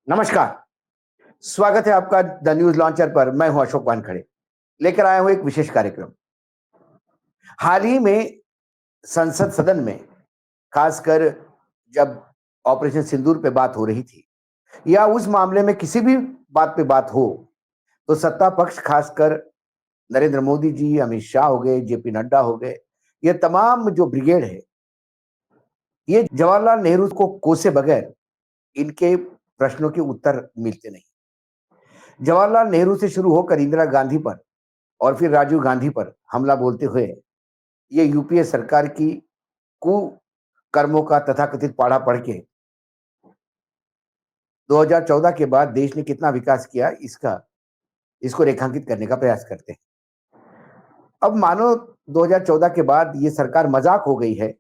नमस्कार। स्वागत है आपका द न्यूज लॉन्चर पर। मैं हूं अशोक वानखड़े। लेकर आया हूं एक विशेष कार्यक्रम। हाल ही में संसद सदन में, खासकर जब ऑपरेशन सिंदूर पे बात हो रही थी या उस मामले में किसी भी बात पे बात हो, तो सत्ता पक्ष, खासकर नरेंद्र मोदी जी, अमित शाह हो गए, जेपी नड्डा हो गए, ये तमाम जो ब्रिगेड है, ये जवाहरलाल नेहरू को कोसे बगैर इनके प्रश्नों के उत्तर मिलते नहीं। जवाहरलाल नेहरू से शुरू होकर इंदिरा गांधी पर और फिर राजीव गांधी पर हमला बोलते हुए ये यूपीए सरकार की कुकर्मों का तथाकथित पाढ़ा पढ़ के 2014 के बाद देश ने कितना विकास किया, इसका इसको रेखांकित करने का प्रयास करते हैं। अब मानो 2014 के बाद ये सरकार मजाक हो गई है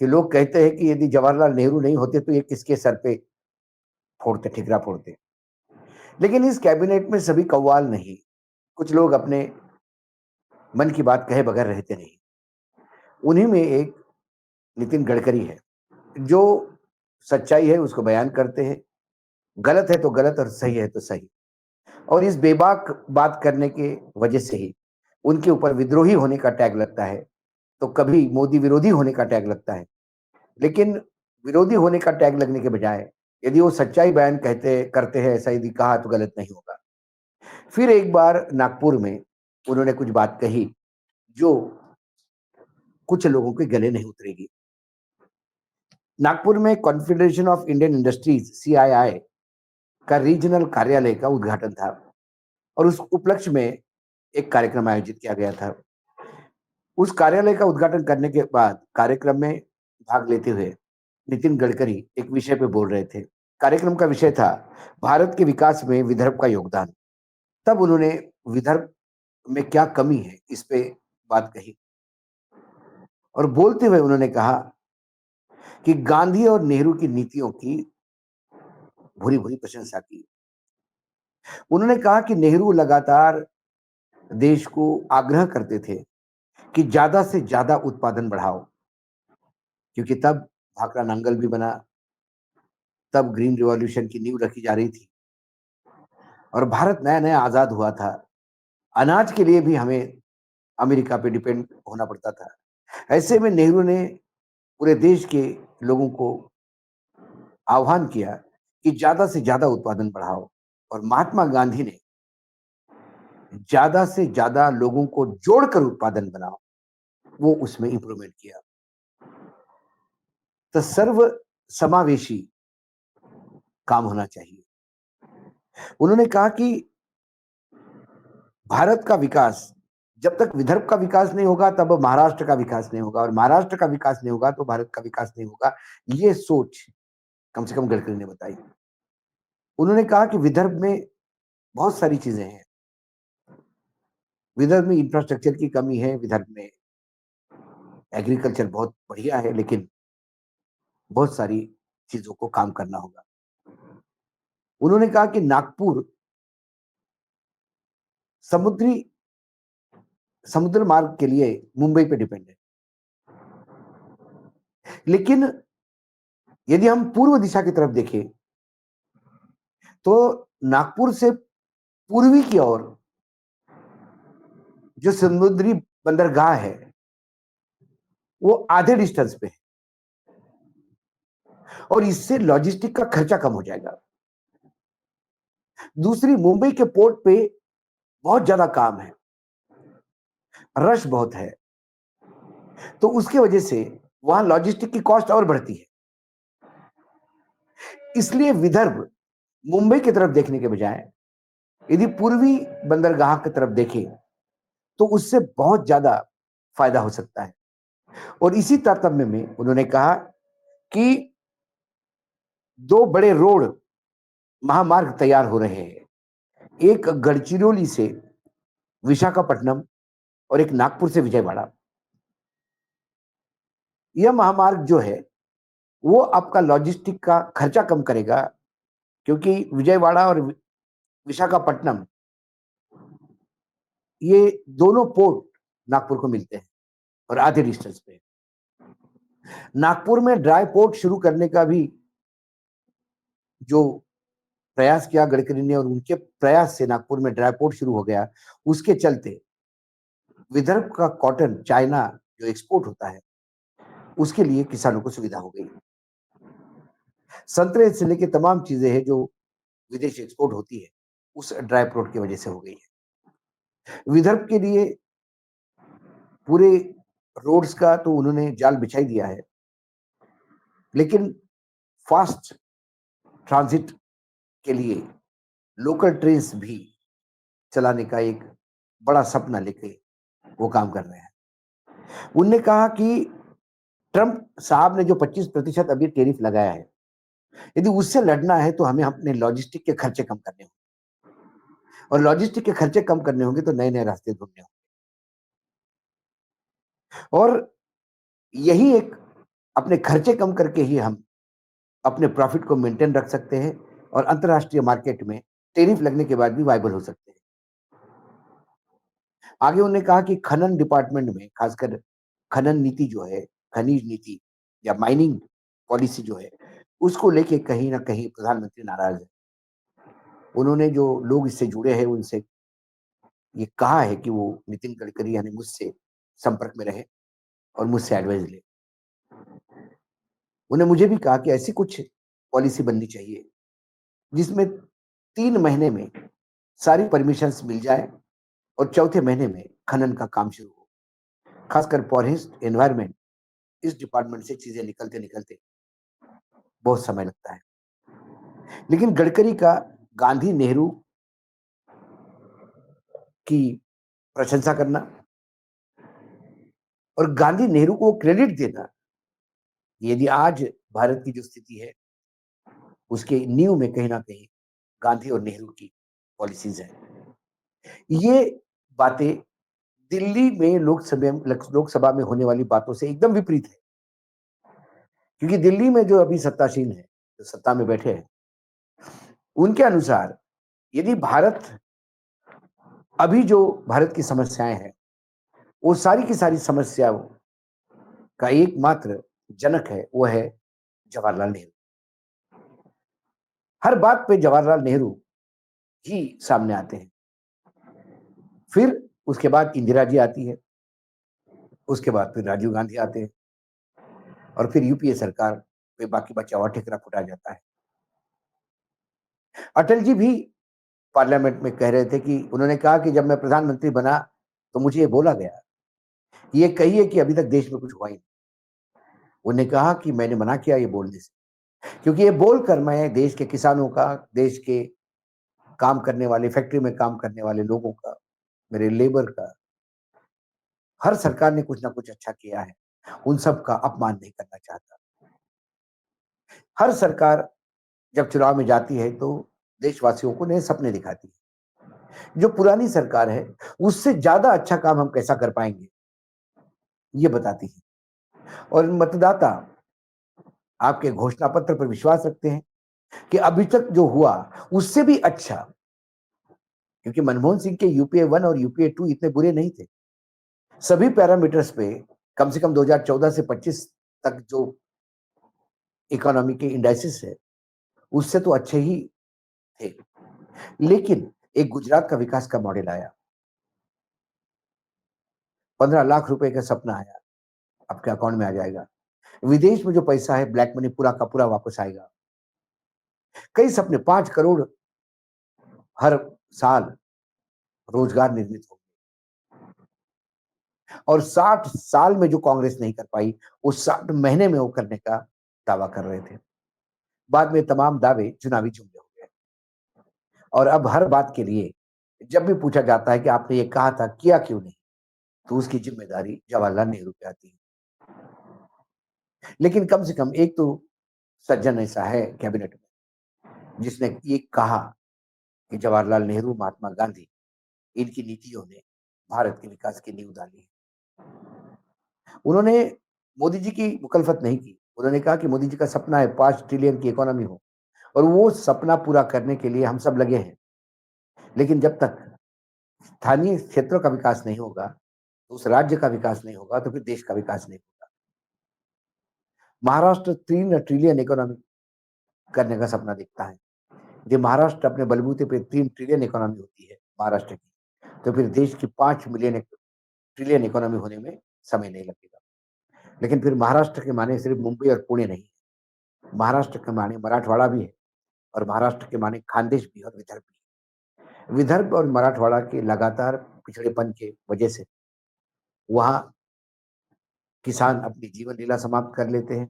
कि लोग कहते हैं कि यदि जवाहरलाल नेहरू नहीं होते तो ये किसके सर पे फोड़ते, ठिकरा फोड़ते। लेकिन इस कैबिनेट में सभी कव्वाल नहीं, कुछ लोग अपने मन की बात कहे बगैर रहते नहीं। उन्हीं में एक नितिन गडकरी है, जो सच्चाई है उसको बयान करते हैं, गलत है तो गलत और सही है तो सही। और इस बेबाक बात करने के वजह से ही उनके ऊपर विद्रोही होने का टैग लगता है, तो कभी मोदी विरोधी होने का टैग लगता है। लेकिन विरोधी होने का टैग लगने के बजाय यदि वो सच्चाई बयान कहते करते हैं, ऐसा यदि कहा तो गलत नहीं होगा। फिर एक बार नागपुर में उन्होंने कुछ बात कही जो कुछ लोगों के गले नहीं उतरेगी। नागपुर में confederation of Indian industries CII का रीजनल कार्यालय का उद्घाटन था और उस उपलक्ष्य में एक कार्यक्रम आयोजित किया गया था। उस कार्यालय का उद्घाटन करने के बाद कार्यक्रम में भाग लेते हुए नितिन गडकरी एक विषय पे बोल रहे थे। कार्यक्रम का विषय था भारत के विकास में विदर्भ का योगदान। तब उन्होंने विदर्भ में क्या कमी है इस पे बात कही और बोलते हुए उन्होंने कहा कि गांधी और नेहरू की नीतियों की भूरी भूरी प्रशंसा की। उन्होंने कहा कि नेहरू लगातार देश को आग्रह करते थे कि ज्यादा से ज्यादा उत्पादन बढ़ाओ, क्योंकि तब भाखड़ा नांगल भी बना, तब ग्रीन रिवॉल्यूशन की नींव रखी जा रही थी और भारत नया नया आजाद हुआ था। अनाज के लिए भी हमें अमेरिका पे डिपेंड होना पड़ता था। ऐसे में नेहरू ने पूरे देश के लोगों को आह्वान किया कि ज्यादा से ज्यादा उत्पादन बढ़ाओ और महात्मा गांधी ने ज्यादा से ज्यादा लोगों को जोड़कर उत्पादन बनाओ, वो उसमें इंप्रूवमेंट किया। तो सर्व समावेशी काम होना चाहिए। उन्होंने कहा कि भारत का विकास, जब तक विदर्भ का विकास नहीं होगा तब महाराष्ट्र का विकास नहीं होगा और महाराष्ट्र का विकास नहीं होगा तो भारत का विकास नहीं होगा। ये सोच कम से कम गडकरी ने बताई। उन्होंने कहा कि विदर्भ में बहुत सारी चीजें हैं। विदर्भ में इंफ्रास्ट्रक्चर की कमी है, विदर्भ में एग्रीकल्चर बहुत बढ़िया है, लेकिन बहुत सारी चीजों को काम करना होगा। उन्होंने कहा कि नागपुर समुद्री समुद्र मार्ग के लिए मुंबई पे डिपेंड है, लेकिन यदि हम पूर्व दिशा की तरफ देखें तो नागपुर से पूर्वी की ओर जो समुद्री बंदरगाह है वो आधे डिस्टेंस पे है और इससे लॉजिस्टिक का खर्चा कम हो जाएगा। दूसरी, मुंबई के पोर्ट पे बहुत ज्यादा काम है, रश बहुत है, तो उसके वजह से वहां लॉजिस्टिक की कॉस्ट और बढ़ती है। इसलिए विदर्भ मुंबई की तरफ देखने के बजाय यदि पूर्वी बंदरगाह की तरफ देखें तो उससे बहुत ज्यादा फायदा हो सकता है। और इसी तारतम्य में उन्होंने कहा कि दो बड़े रोड महामार्ग तैयार हो रहे हैं, एक गढ़चिरौली से विशाखापट्टनम और एक नागपुर से विजयवाड़ा। यह महामार्ग जो है वो आपका लॉजिस्टिक का खर्चा कम करेगा, क्योंकि विजयवाड़ा और विशाखापट्टनम ये दोनों पोर्ट नागपुर को मिलते हैं और आधे डिस्टेंस पे। नागपुर में ड्राई पोर्ट शुरू करने का भी जो प्रयास किया गडकरी ने और उनके प्रयास से नागपुर में ड्राई पोर्ट शुरू हो गया, उसके चलते विदर्भ का कॉटन चाइना जो एक्सपोर्ट होता है, उसके लिए किसानों को सुविधा हो गई। संतरे से लेके तमाम चीजें हैं जो विदेश एक्सपोर्ट होती है, उस ड्राई पोर्ट की वजह से हो गई है। विदर्भ के लिए पूरे रोड्स का तो उन्होंने जाल बिछा ही दिया है, लेकिन फास्ट ट्रांजिट के लिए लोकल ट्रेन्स भी चलाने का एक बड़ा सपना लेके वो काम कर रहे हैं। उनने कहा कि ट्रंप साहब ने जो 25% अभी टैरिफ लगाया है, यदि उससे लड़ना है तो हमें अपने लॉजिस्टिक के खर्चे कम करने होंगे, और लॉजिस्टिक के खर्चे कम करने होंगे तो नए-नए रास्ते ढूँढने होंगे। और यही एक अपने खर्चे कम करके ही हम अपने प्रॉफिट को मेंटेन रख सकते हैं और अंतर्राष्ट्रीय मार्केट में टैरिफ लगने के बाद भी वायबल हो सकते हैं। आगे उन्होंने कहा कि खनन डिपार्टमेंट में खासकर खनन नीति जो है, खनिज नीति या माइनिंग पॉलिसी जो है, उसको लेके कहीं न कहीं प्रधानमंत्री नाराज़ हैं। उन्होंने जो लोग इससे जुड़े हैं उनसे ये कहा है कि वो नितिन गडकरी यानी मुझसे संपर्क में रहें और मुझसे एडवाइस लें। उन्होंने मुझे भी कहा कि ऐसी कुछ पॉलिसी बननी चाहिए, जिसमें 3 महीने में सारी परमिशंस मिल जाएँ और चौथे महीने में खनन का काम शुरू हो। खासकर फॉरेस्ट एनवायरनमेंट इस डिपार्टमेंट से चीज़ें निकलते-निकलते बहुत समय लगता है। लेकिन गडकरी का गांधी, नेहरू की प्रशंसा करना और गांधी, नेहरू को क्रेडिट देना, यदि आज भारत की जो स्थिति है, उसके नींव में कहीं न कहीं गांधी और नेहरू की पॉलिसीज़ हैं। ये बातें दिल्ली में लोकसभा में होने वाली बातों से एकदम विपरीत है। क्योंकि दिल्ली में जो अभी सत्तासीन है, जो सत्ता में बैठे हैं, उनके अनुसार यदि अभी जो भारत की समस्याएँ हैं, वो सारी की सारी समस्याओं का एकमात्र जनक है, वो है जवाहरलाल नेहरू। हर बात पे जवाहरलाल नेहरू ही सामने आते हैं। फिर उसके बाद इंदिरा जी आती है, उसके बाद फिर राजीव गांधी आते हैं और फिर यूपीए सरकार पे बाकी बचा हुआ ठिकरा फुटा जाता है। अटल जी भी पार्लियामेंट में कह रहे थे कि उन्होंने कहा कि जब मैं प्रधानमंत्री बना, तो मुझे ये बोला गया, ये कहिए कि अभी तक देश में कुछ हुआ ही नहीं। उन्होंने कहा कि मैंने मना किया ये बोलने से, क्योंकि ये बोलकर मैं देश के किसानों का, देश के काम करने वाले, फैक्ट्री में काम करने वाले लोगों का, मेरे लेबर का, हर सरकार ने कुछ ना कुछ अच्छा किया है, उन सब का अपमान नहीं करना चाहता। हर सरकार जब चुनाव में जाती है तो देशवासियों को नए सपने दिखाती है। जो पुरानी सरकार है, उससे ज़्यादा अच्छा काम हम कैसा कर पाएँगे, ये बताती है। और मतदाता आपके घोषणा पत्र पर विश्वास रखते हैं कि अभी तक जो हुआ, उससे भी अच्छा, क्योंकि मनमोहन सिंह के यूपीए 1 और यूपीए 2 इतने बुरे नहीं थे। सभी पैरामीटर्स पे कम से कम 2014 से 25 तक जो इकोनॉमी के इंडाइसेस है, उससे तो अच्छे ही थे। लेकिन एक गुजरात का विकास का मॉडल आया, 15 लाख रुपए का सपना आया, आपके अकाउंट में आ जाएगा। विदेश में जो पैसा है ब्लैक मनी पूरा का पूरा वापस आएगा। कई सपने 5 करोड़ हर साल रोजगार निर्मित होंगे और 60 साल में जो कांग्रेस नहीं कर पाई, वो 60 महीने में वो करने का दावा कर रहे थे। बाद में तमाम दावे चुनावी जुमले हो गए और अब हर बात के लिए जब भी पूछा जाता है कि आपने ये कहा था, किया क्यों नहीं? तो उसकी जिम्मेदारी जवाहरलाल नेहरू पे आती है। लेकिन कम से कम एक तो सज्जन ऐसा है कैबिनेट में, जिसने ये कहा कि जवाहरलाल नेहरू, महात्मा गांधी, इनकी नीतियों ने भारत के विकास की नींव डाली है। उन्होंने मोदी जी की मुखालफत नहीं की। उन्होंने कहा कि मोदी जी का सपना है 5 ट्रिलियन की इकोनॉमी हो और वो सपना पूरा करने के लिए हम सब लगे हैं। लेकिन जब तक स्थानीय क्षेत्रों का विकास नहीं होगा, तो उस राज्य का विकास नहीं होगा, तो फिर देश का विकास नहीं होगा। महाराष्ट्र 3 ट्रिलियन इकोनॉमी, करने का सपना देखता है। यदि महाराष्ट्र अपने बलबूते पे 3 ट्रिलियन इकोनॉमी होती है महाराष्ट्र की, तो फिर देश की 5 मिलियन ट्रिलियन इकोनॉमी होने में समय नहीं लगेगा। लेकिन फिर महाराष्ट्र के माने सिर्फ मुंबई और पुणे नहीं है। महाराष्ट्र के माने मराठवाड़ा भी है और महाराष्ट्र के माने खानदेश भी और विदर्भ भी। विदर्भ और मराठवाड़ा के लगातार पिछड़ेपन के वजह से वहाँ किसान अपनी जीवन लीला समाप्त कर लेते हैं।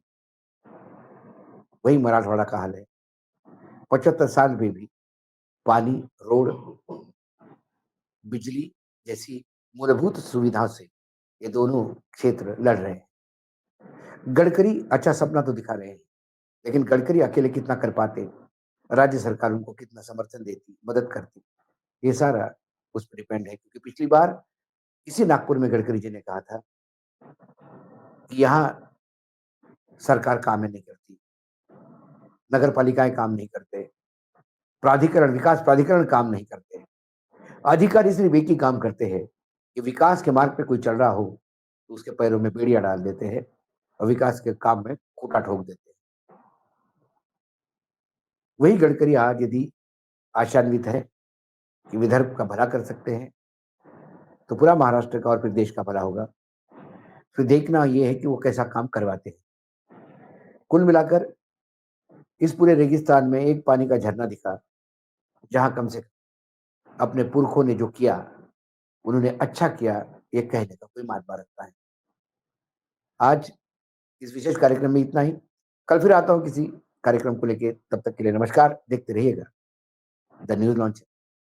वही मराठवाड़ा का हाल है। 75 साल में भी पानी, रोड, बिजली जैसी मूलभूत सुविधाओं से ये दोनों क्षेत्र लड़ रहे हैं। गडकरी अच्छा सपना तो दिखा रहे हैं, लेकिन गडकरी अकेले कितना कर पाते, राज्य सरकार उनको कितना समर्थन देती, मदद करती, ये सारा उस पर डिपेंड है। क्योंकि पिछली बार इसी नागपुर में गडकरी जी ने कहा था कि यहाँ सरकार काम नहीं करती, नगर पालिकाएं काम नहीं करते, प्राधिकरण, विकास प्राधिकरण काम नहीं करते, अधिकारी सिर्फ एक ही काम करते हैं कि विकास के मार्ग पे कोई चल रहा हो तो उसके पैरों में बेड़ियां डाल देते हैं और विकास के काम में खूंटा ठोक देते हैं। वही गडकरी आज यदि आशान्वित है कि विदर्भ का भला कर सकते हैं, तो पूरा महाराष्ट्र का और फिर देश का भला होगा। फिर देखना ये है कि वो कैसा काम करवाते हैं। कुल मिलाकर इस पूरे रेगिस्तान में एक पानी का झरना दिखा, जहां कम से कम अपने पुरखों ने जो किया, उन्होंने अच्छा किया, ये कहने का कोई मानवा रखता है। आज इस विशेष कार्यक्रम में इतना ही। कल फिर आता हूँ किसी कार्यक्रम को लेके। तब तक के लिए नमस्कार। देखते रहिएगा द न्यूज लॉन्च।